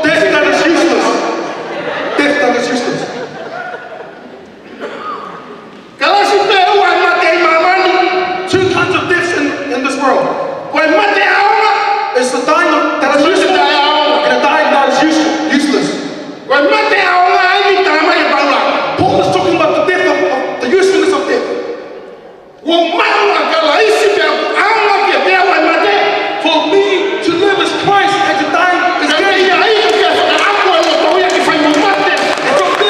Death that is useless. Death that is useless. Two kinds of deaths in this world. It's the dying that is useful and a dying that is useless. Paul is talking about the death of the usefulness of death. For me to live is Christ and to die is gain. And from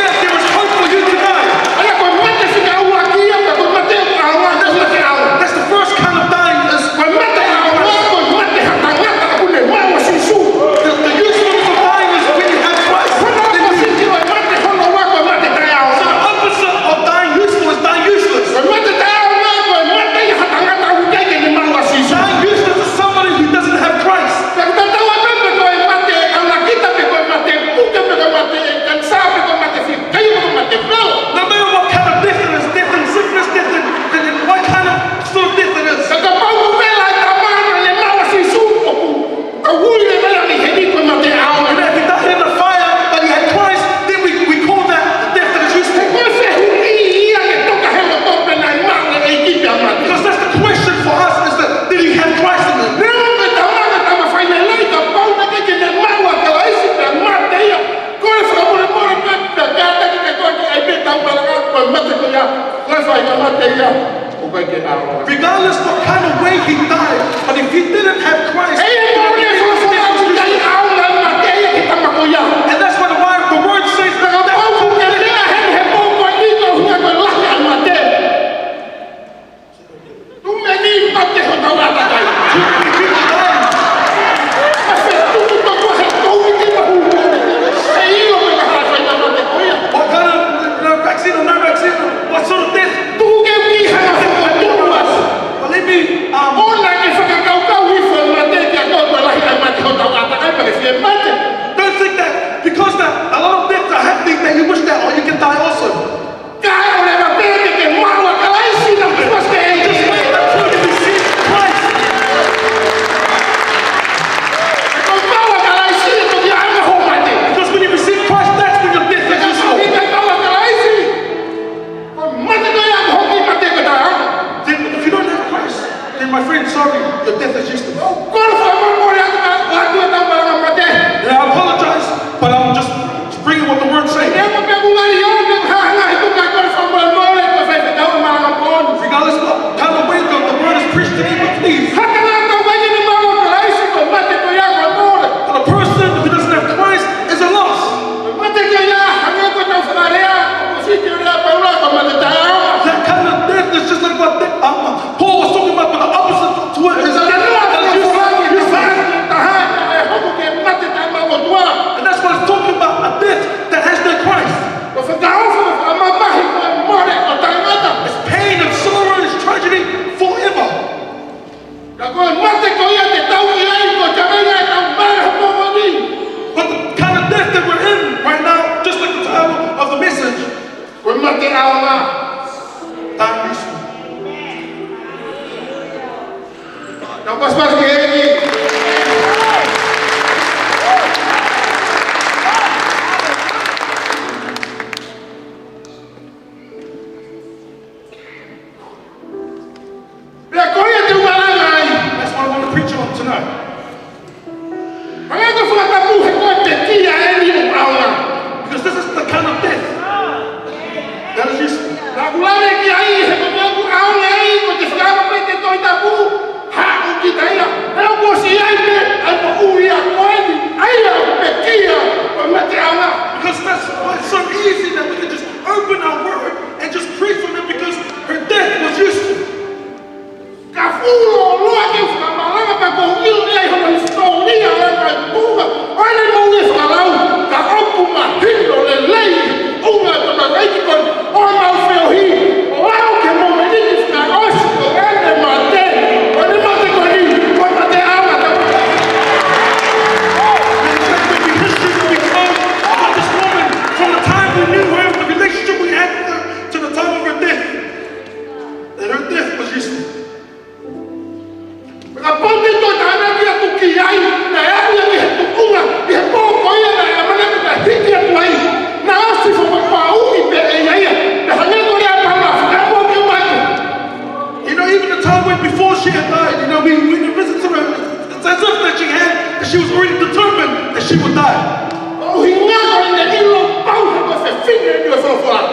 she was already determined that she would die.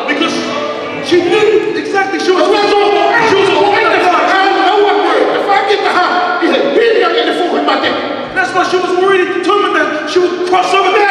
Because she knew exactly she was a woman of God. That's why she was already determined that she would cross over there.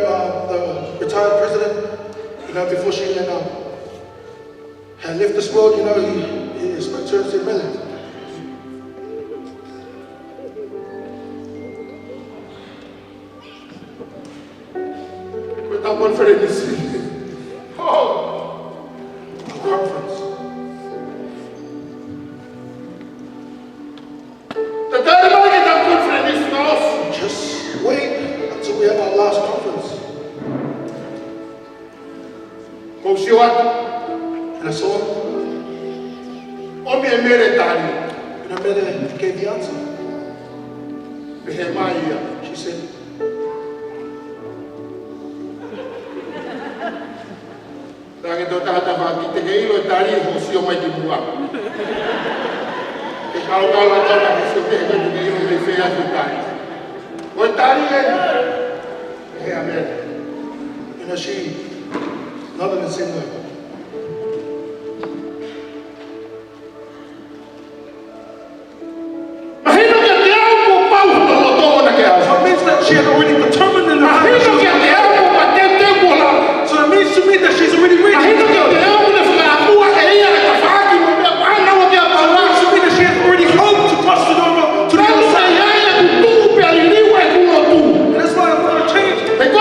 The retired president, before she had left this world, he spoke to her and said, Mele, conference. Just wait until we have our last conference. And I saw him. And Mele gave the answer. She said, she nodded and said, no. So it means that she had already determined in her mind. So it means to me that she's already ready. So it means to me that she has already hoped to cross it over to the other side. And that's why I'm going to change. Because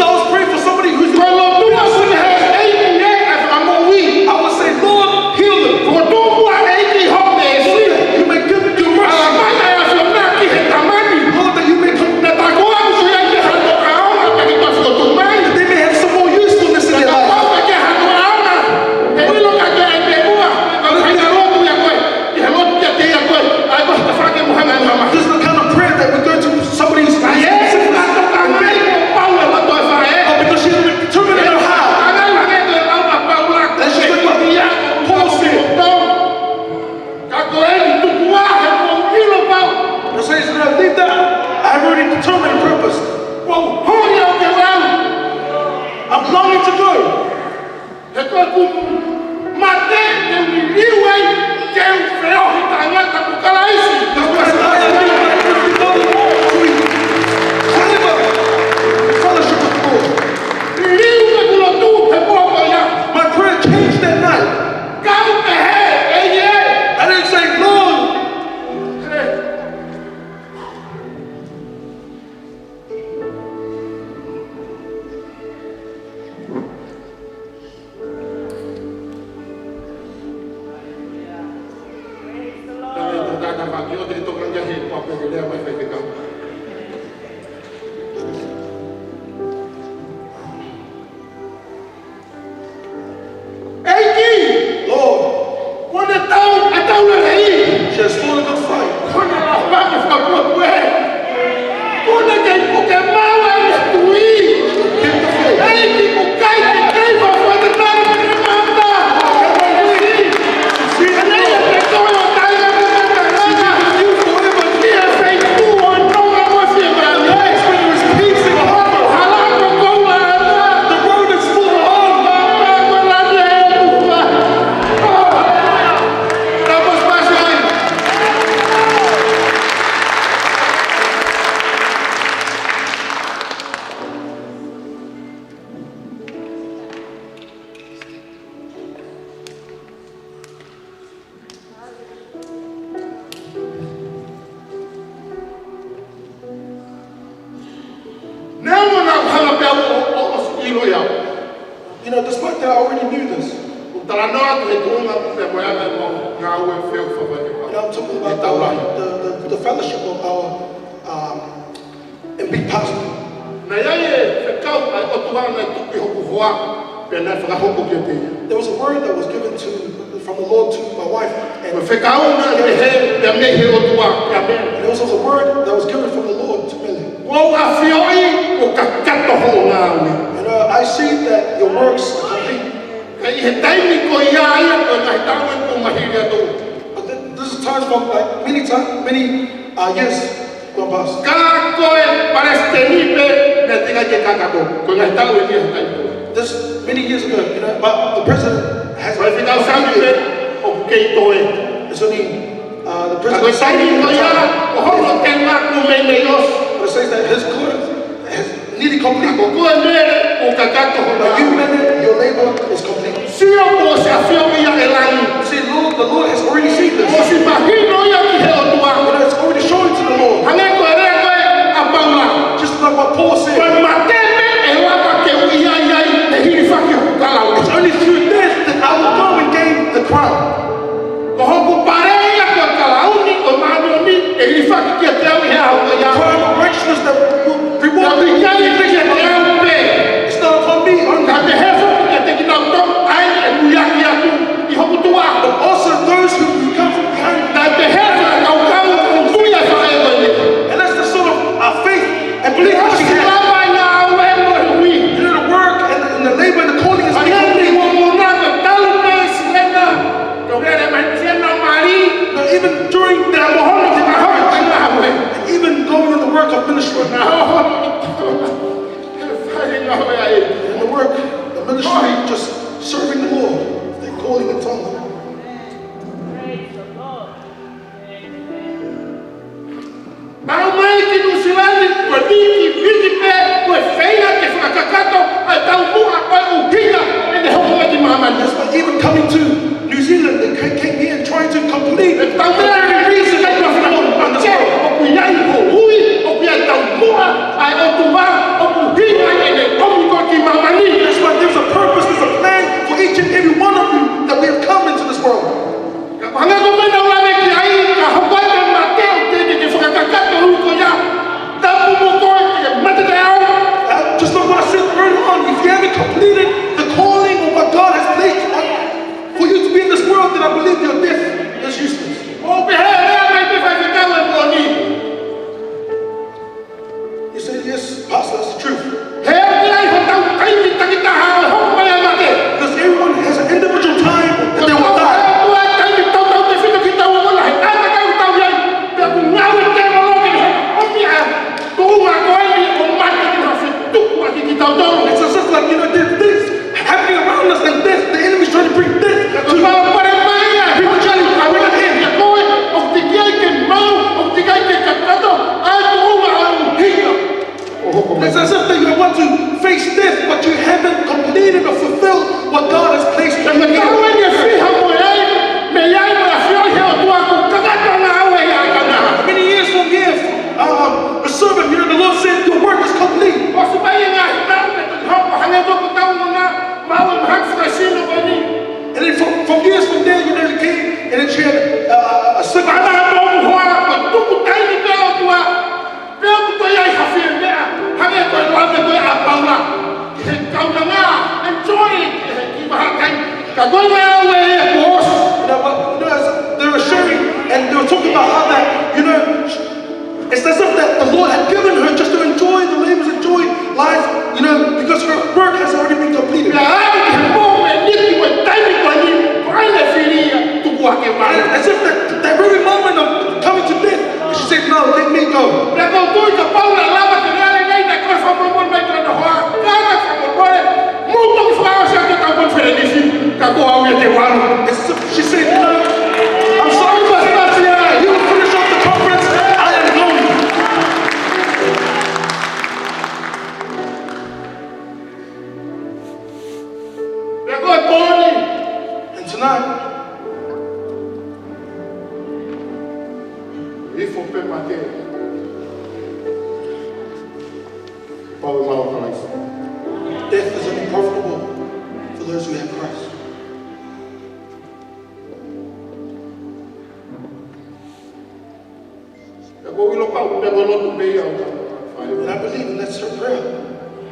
I was praying for somebody who's I would say, Lord, heal them. You may give them your mercy. Lord, that you may come. They may have some more usefulness in their life. This is the kind of prayer that we go to somebody's life. Because she's been determined in her heart. And she's like what Paul said. And so he said, leave that. I've already determined and purposed. I'm longing to go. Fellowship with the Lord. My prayer changed that night. I didn't say, Lord, she has fought a good fight. Keep the faith. Despite that, I already knew this. I'm talking about the fellowship of our and big pastor. There was a word that was given from the Lord to my wife, and there was also a word that was given from the Lord to Mele. And I see that your works are complete. But this is times from like many years gone past. This many years ago, but the president has. It's only the president signed it. It says that his cause has nearly complete. But you, Mele, your labor is complete. See, the Lord has already seen this. It's already shown to the Lord. Just like what Paul said. It's only through this that I will go and gain the crown. The crown of righteousness that will reward me. It's not upon me only. But also those who come from behind. And that's the sort of faith and belief that she has. The work and the labor and the calling is being even during the and even going in the work of ministry. In the work, the ministry, just serving the Lord, the calling and tongue. Praise the Lord. That's why even coming to New Zealand, they came here and trying to complete the very reason that you have on this world. That's why there's a purpose, there's a plan for each and every one of you that we have come into this world. Just like what I said earlier on, if you haven't completed the calling of what God has placed for you to be in this world, then I believe your death is useless. You say, yes, Pastor, that's the truth. Because everyone has an individual time that they will die. It's just like, there's this happening around us like this. The enemy's trying to bring this to people trying to bring it in. It's as if that you want to face death, but you haven't completed or fulfilled what God has placed in you. Many years from here, the servant, the Lord said, your work is complete. And then from years from there, they came and then she had a sick. They were sharing and they were talking about how that, it's as if that the Lord had given her just to enjoy the labors, enjoy life, because her work has already been completed. As if that very moment of coming to death, she said, no, let me go. She said, I'm sorry, but you will finish off the conference. I am going. And tonight, death is unprofitable for those who have Christ. And I believe, and that's her prayer.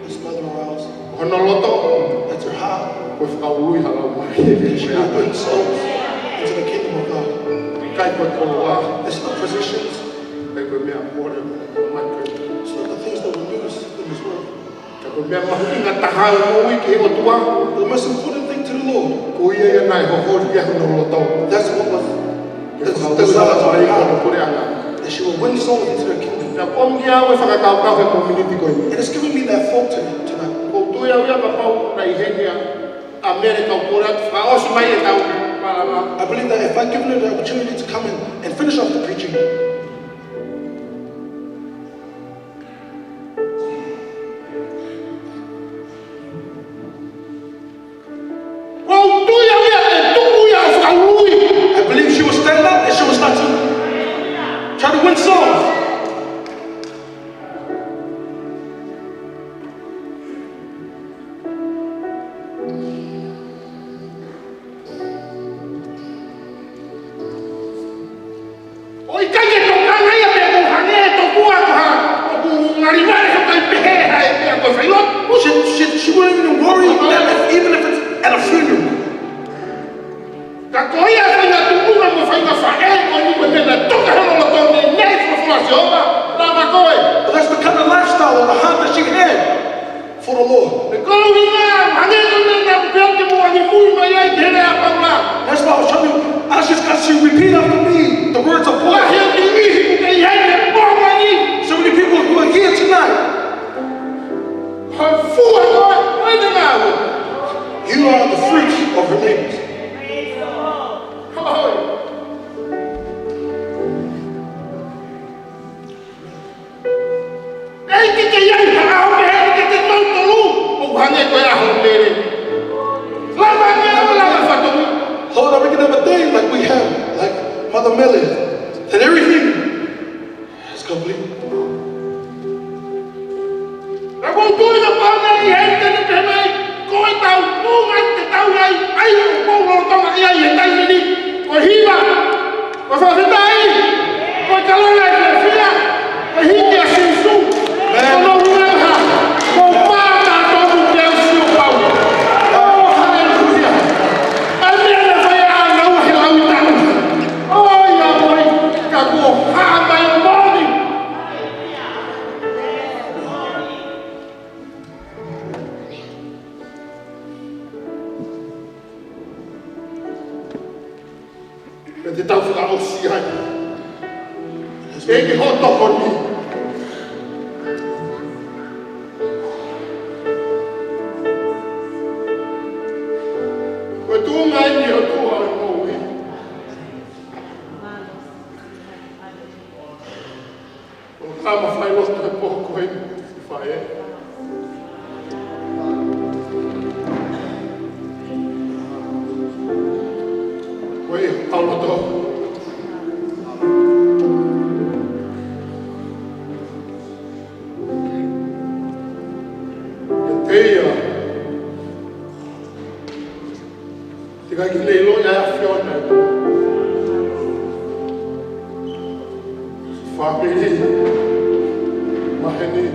This mother of ours. That's her heart. That she will bring souls into the kingdom of God. It's not positions. It's not the things that we lose in this world. The most important thing to the Lord. That's what was the desire of her heart. That she will win souls into the kingdom. And it's giving me that thought tonight. I believe that if I give her the opportunity to come in and finish off the preaching, I believe she will stand up and she will start to try to win souls. She wouldn't even worry that even if it's at a funeral. But that's the kind of lifestyle or the heart that she had for the Lord. That's why I was telling you, I just got to repeat after me the words of Paul. So many people who are here tonight, you are the fruit of her labors. Hold on, we can have a day like we have, like Mother Mele, that everything is complete. Famili, maheni,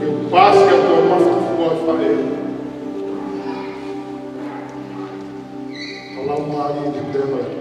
eu passo que a tua mão for fazer. Olá, Maria de Deus.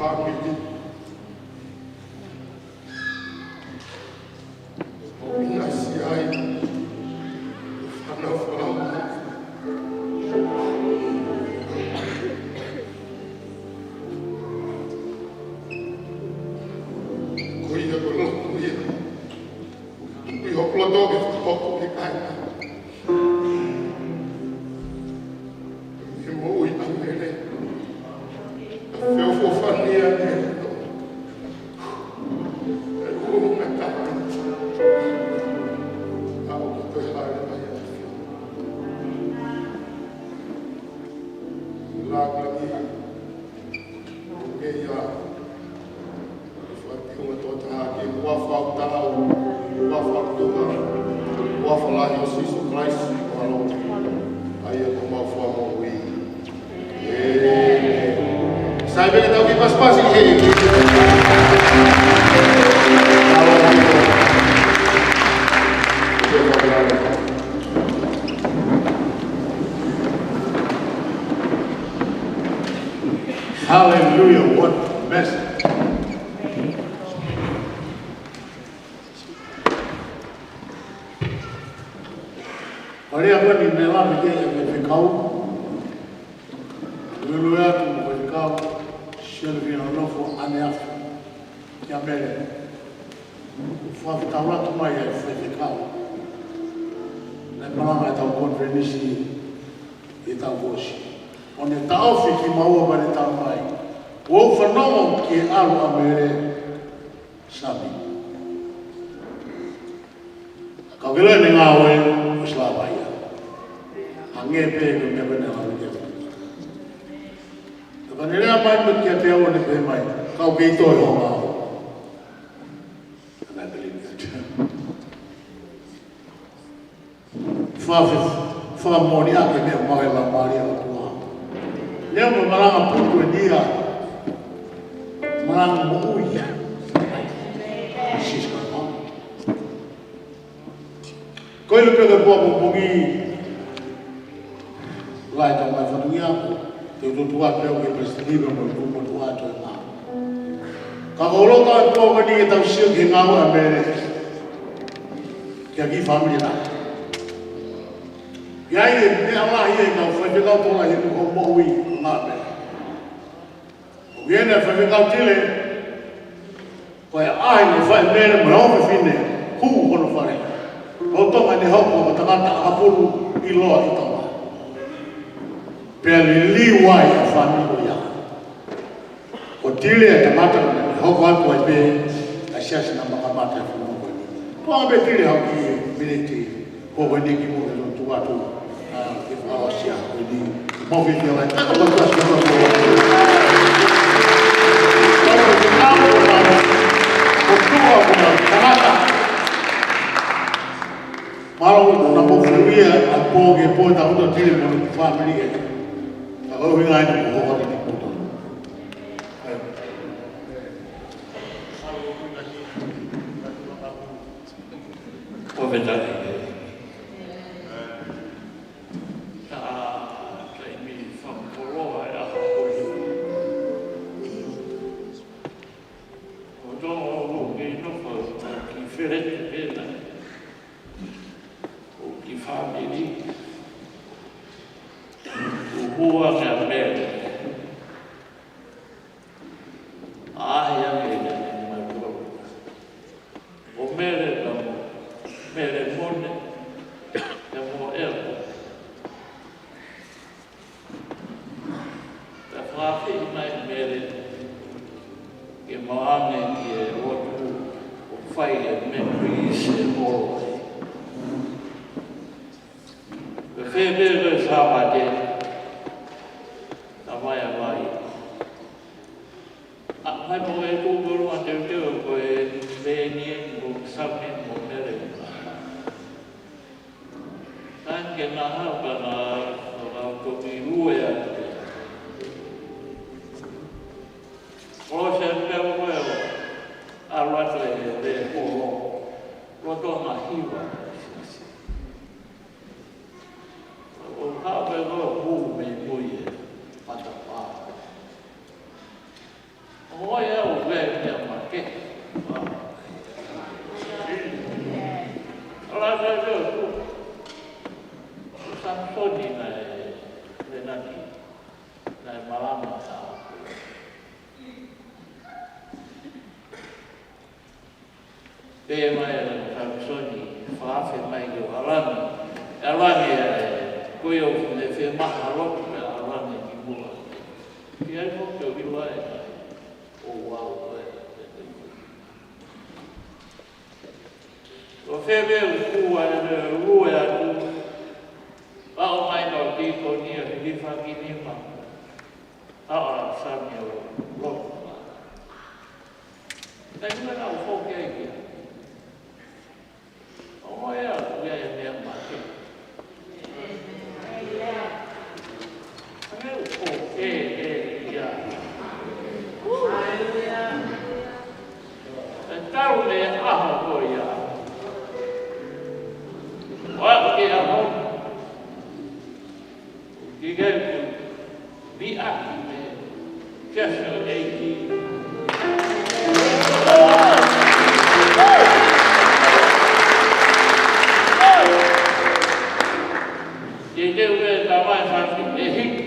famili. Inasiai, fānau. Kuia kolong kuia. Kui hoplo doge fkhoko ke kainga. Emau Mele Ilafau Lenati. Sai bene da che paspasi Hallelujah, what a message. Olha agora em Mele Ilafau Lenati. Servindo novo aneato que a Mele Faka'apa'apa tamai faka'eiki na malanga tau konferensi e tau vosi one tau fiki mau ba le tamai o fānau ke alo a Mele sami ka gele ne ngawe slava ia angepe ke mebena la Nere a mai mut kia te awa ne pe mai, kau ke itoi o ngā. And I believe that. Whamoni ake mea mai la maari ala tua. Leo me maranga putu e nia, maranga mo uia. Siska ma. Koilu pega pua pupungi, lai tau mai whatungi aku. Te tutua peo ke prestigiva mo tuku tua to ma. Ka holo ta to ni ke tau sia ke ngau a Mele. Ke ki famili na. Ya ye ne ala ye ka fa te ka to la ye ko mo wi ma be. O viene fa te ka tile. Ko ya ai ne fa Mele mo o fine. Hu hono fare. O to ma ne hoku ta ta apulu I lo I to. Pele liwai a famili ya. O tile e tamata hoku atu ai pe a siasi na makamata e whanau koe. Pua me tile hau ki militi ko wani ki mo e lo tu atu e whanau asia koe ni mawhi ki alai. Taka matua si kua koe. Taka ki nāo o tua kuna tamata. Marau na mawhi a pōge pōe ta uto tile mo ni famili e. Oh, we like to go on the kotoa. Fakafeta'i. Hua ka Mele. Ahia Mele ni mai o Mele na Mele mone ya mo ela. Samisoni Lenati, malama sa Pea mai Samisoni, whaafe mai o arani. Arani koe o ne whi maha rotu me arani ki mua. Ki ai mo te wiwa o wau koe. O whewe o kua rue atu, ao mai no tiko nia hilifa ki nima. Ao a sami o rotu. Tai nua na o faka'eiki. O mai a kuia e mea mate. Ame o faka'eiki ia. E tau le aha ko ia. Wa ke a hono. Ki gau vi aki me faka'eiki. Tamai whaki e hiki,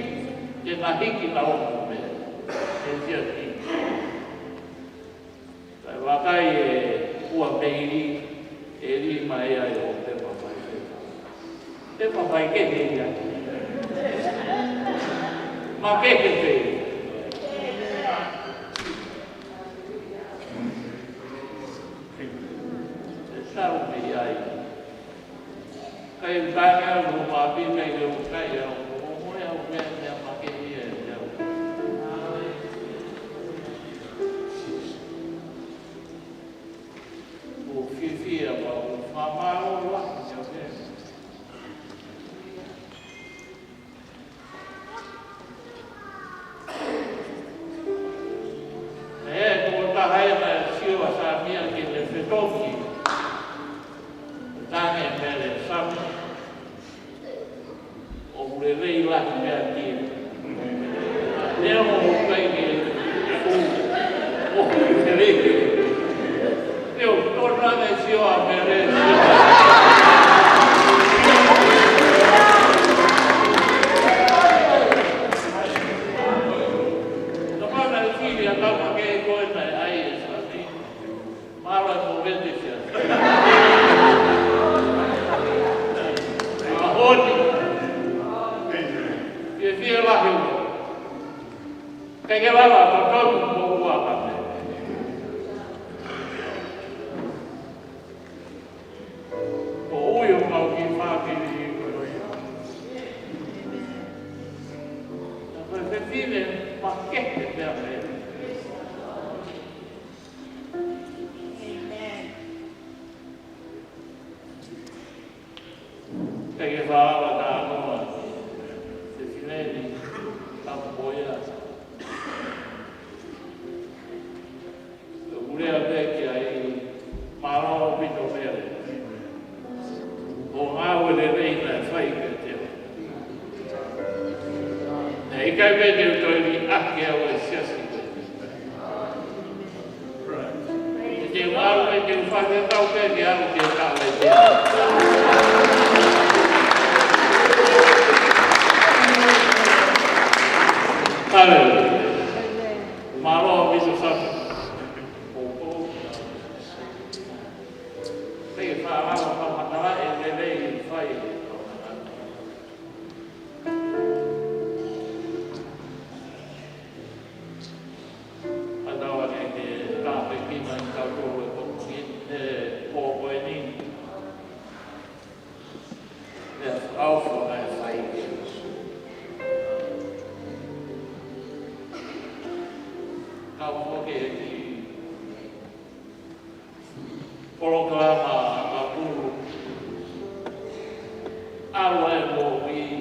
e ngā hiki na hoku me, e tia ki. Kai wakai e ua meiri, e ri mai ai o te mawhai wheka. Te mawhai kehe ia. Ma kehe whei. E tau me ai. Kai tanga no mapi kai le kai o mo e o me me ma ke e e o o fifi a o mama o la o ke e ko ta hai na sio a sa mia ke le fetoki tanga e mele samu le rei la mea tia. Nea mo kai ke o te rei. Neo, tōna me sio a me re sio. Tōna e whiri a tama ke e koe mai ai e sa ni. Mara mo vende sia. A honi. Fia lahi o. Kai ke wawa to toku mo ua pate. O ui o mau ki whāpiri i koroi. Na koe whine ma kete mea mea. Kai ke whaala ka anoa. Neni, tapoia. O urea peki ai marao pito mele. O ngāwe le reina e whaika teo. E ikai pete u toini aki au e siasi pete. E te ngāru e te whakatau pete aru te tau e te. Hallelujah. Malo bisu satu. Hoku. Tapi fānau ka matara e lele i whai. Patawa e te tāpe kima i kitautolu e koki e hoko e ni. E awha e whai. Polokalama a pulu. Awa e mo i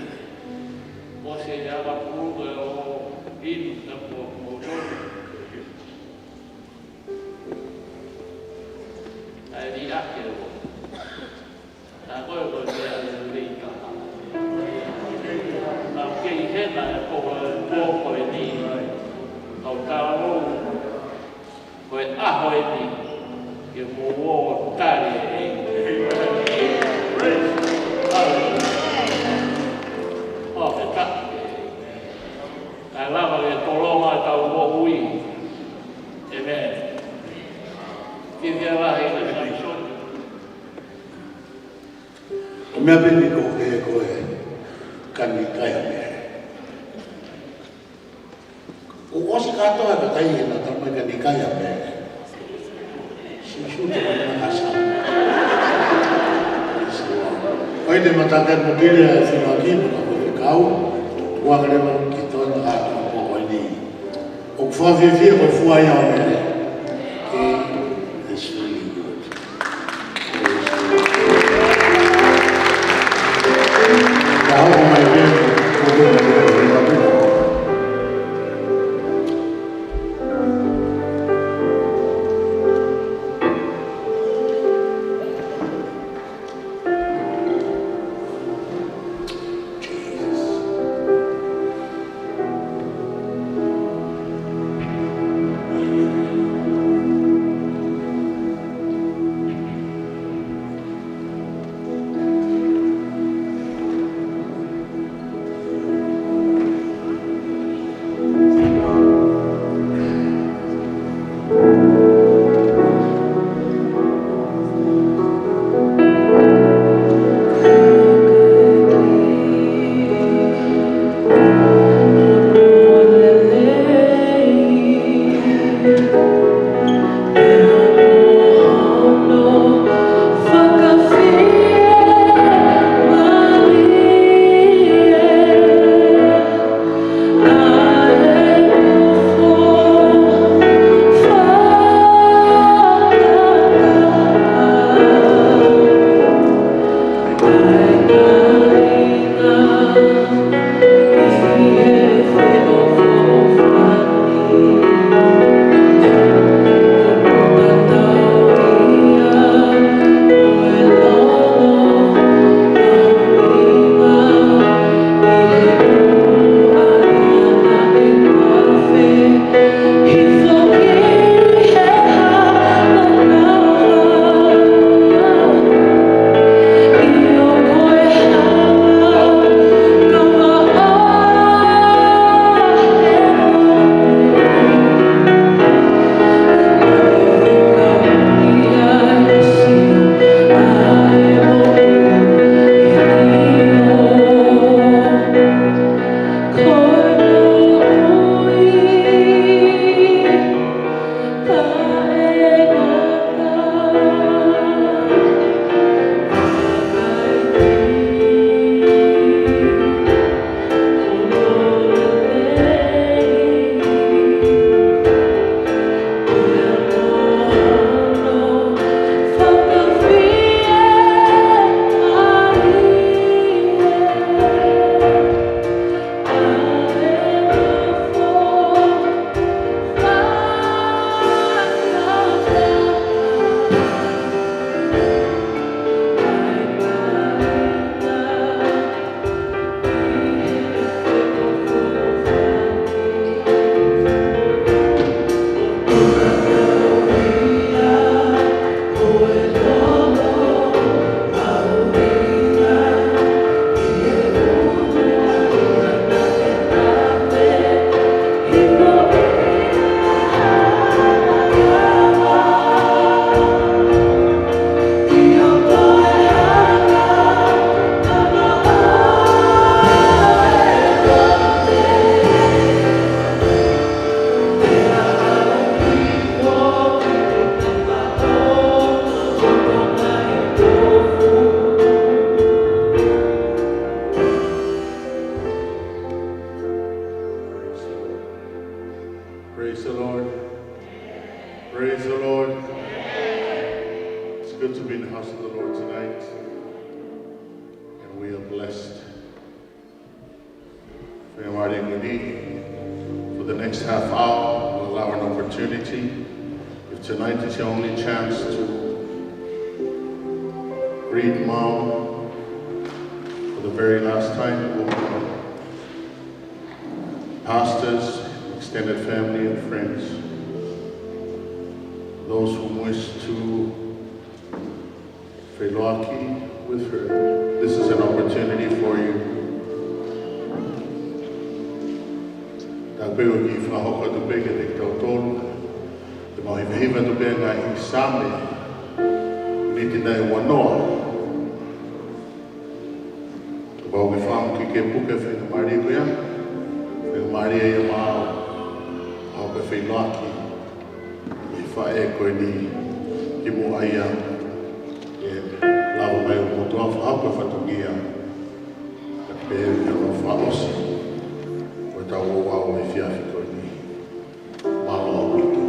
o se ala pulu e o inu na po tonu. Ai di ake o. Na koe koe mea e reika. Na kei hena e po e ni. Au tālou. Koe aho e ni. Ke mo tare e. mea peni ko ke koe kani kai mea. O osi katoa ka kai e na tamai kani kai mea. Si sute ka na kasa. Oi te mataka mo tire a se no ki mo ko kau. Wa ngare mo ki to na ha ko ko ni. O fa vivi ko fu ai a mea. It's really good. Now, my For the next half hour, we'll allow an opportunity. If tonight is your only chance to greet Mom for the very last time, welcome pastors, extended family and friends, those who wish to Failotu with her. This is an opportunity for you. Ki fkhoko tu pe ke kitautolu, te maheni tu pe ngai same, ni te nei wanoa. Pau ke whāmu ki ke puke whakamari koia. Whakamari e emau. Au ke Failotu. I whae koe ni ki mo aia. E lawa mai o kotoa whakapuepue. Ka pe e o whaosi. Koe tau o au e whiawhi koe ni. Malo au uitou.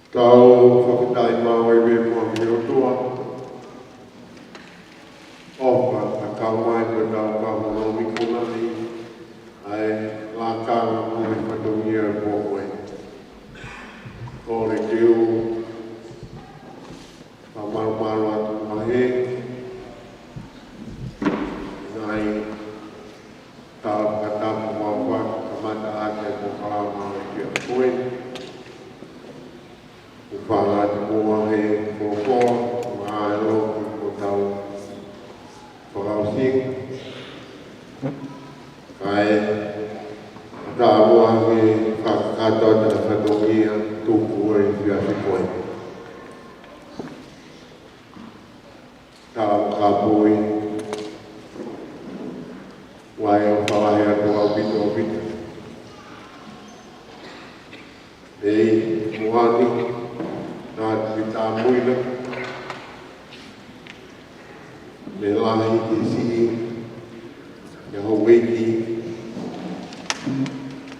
Tau fakata'i mau e me mua Failotua. Opa, a kaungā e koe tau ka hono ikuna'i. Ai, la kāna mui whatongia e pōkoe. Kore kiu, ka maru atu maheni. Nai, tau katapu mawha, ka mata ake e polokalama e kia koe. Upanga te mua he hkhoko, ngā e roku ko tau whakausing. Kai, tā mua he whakatoa te whatongia tuku e whia whikoe. Tā kapui, wai o whalahe atu au pito. Ei, muani, nā te tā muina, me lahi te sii, me hauweiki,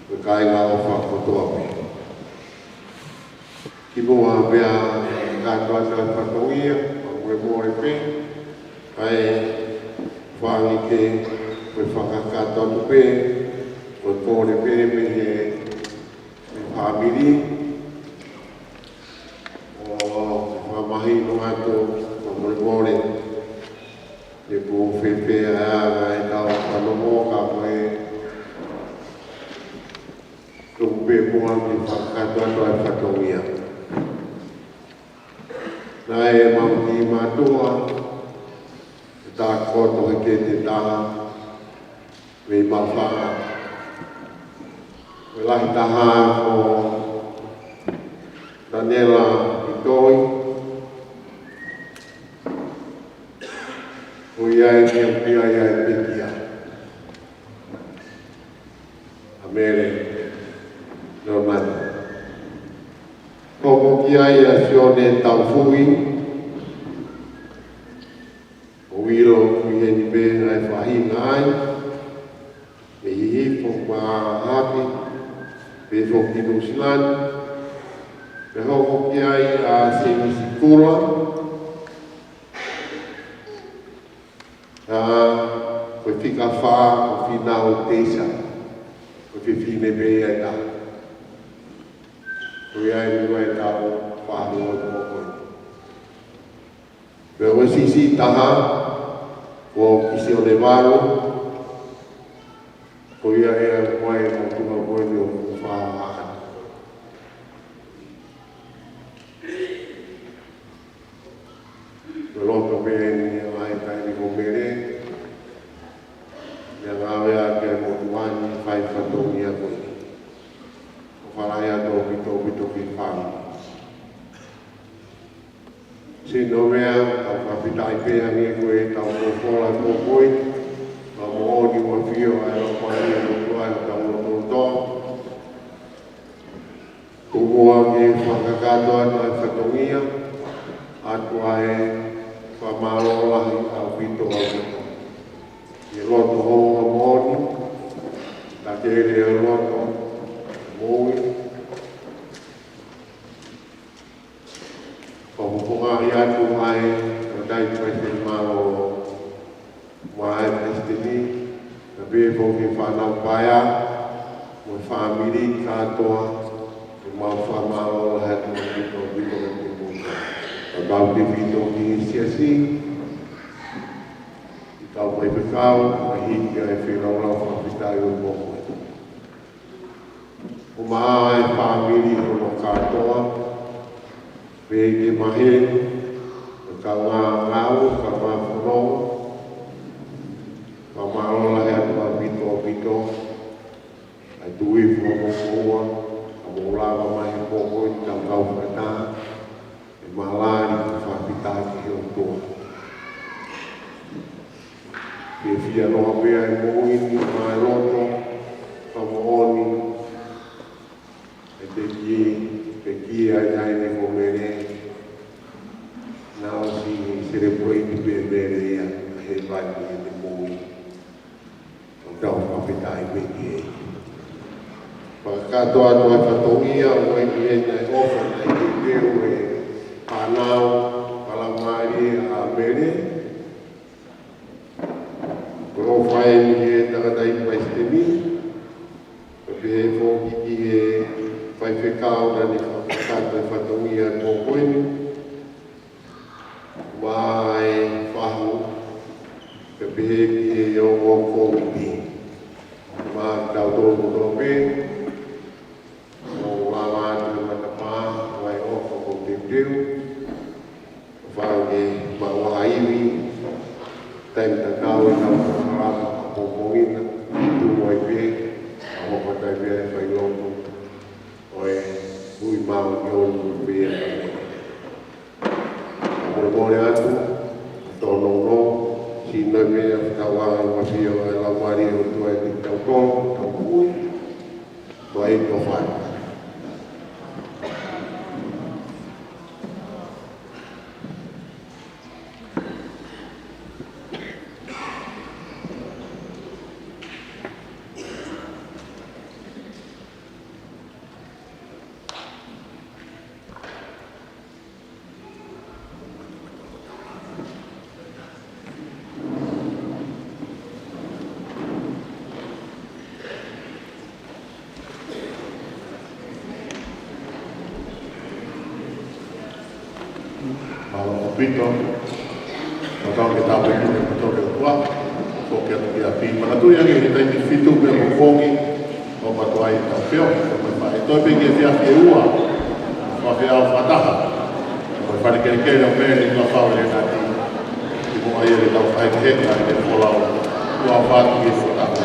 me kainga o kotoa pe. Ki mua pia kātua tā whatongia, ma koe mōre pe, ai whangi ke koe whakakatotu pe, koe kōre pe me he famili, maheni no ato ma mole e po fefe aga e tau whanomo ka koe tupe mua ki whakatoa e whatongia. Nā e mauti mātua e tā koto he ke te taha me mawhanga. Me lahi taha ko Daniela Itoi. O iai ni pia iai pekia. A Mele Ilafau. Komo ki ai a sione tau fui. O wiro hevani be ngai whahinga ai. Me hihifo ma hapi. Me whoki nusilani. Me hoko ki ai a Samisoni koe fika wha, koe whinau teisa, koe whiwhine mea e tā. Koe ai mua e tāo whānau e koe. Koe oe sisi taha, ko kisi o le waro, koe ia e mua e mo tuma koe ni o whāhaka. Koe loto mea ni ai kai ni ko mere, yang awea ke motuani whai whatongia koe. O wharaia tō pito ki whānau. Se no mea, tau Fakafeta'i pēha nge koe, tau kōwhola tō koe, ma mooni wa whio ai o whai o tuai o tau o tō. Kumua ke whakakatoa tō whatongia, atua e whamārolahi au pito au pito. Ye loto honga mōni, ta kere e loto mōi. Whapupungahi atu mai, o dai kwete maro mai prestini, na bebo ki fānau paia, mo famili katoa, e mau whamaro la hatu na pito na pito. A bau te pito ki siasi, tau mai pekau, mai hiki ai whenaulau Fakafeta'i o mokoe. O maa e famili hono katoa, pei te maheni, kaungā ngau, kaungā hono, ka marola he atua pito, ai tui whamokoa, ka mōlawa mai he mokoe, tau kaungā, e malari ka Fakafeta'i ki he o toa. Ke fia noa mea e moini, mai roto, ka mooni, e te ki ai nai ne ko mere, nao si celebrate pe mere ia, a hevani e te moini, o tau Fakafeta'i pe ki e. Katoa toa whatongia o e ki e nei ofa nei ki teo e fānau, palamari a Mele. Ko o whae ni e takatai paisteni. Ka pehe fōki ki e whai whekao na ni whakakato e whatongia tō koeni. Mai whahu. Ka pehe ki e o fōki ki. Ma kitautolu tō pe. Tem tatau na polokalama popongina tu moi pe a hoku tai pe Failotu oi mau yo pe a mo atu tono no si no me tawa wa fio la mari o tu e kitautolu tuku vai to fai Malo opito, matau ke tawe ki te kotoa ke tua, so ke atu ki a pi. Mana tu yangi he taiti fitu pe o kongi, o patuai tau peo, e toi pe ki e fia ke ua, o fia o whataha, o e whare kere kere o Mele Ilafau Lenati, i mua i e tau whae kehena i te polau, ua whatu ki whataha.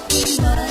my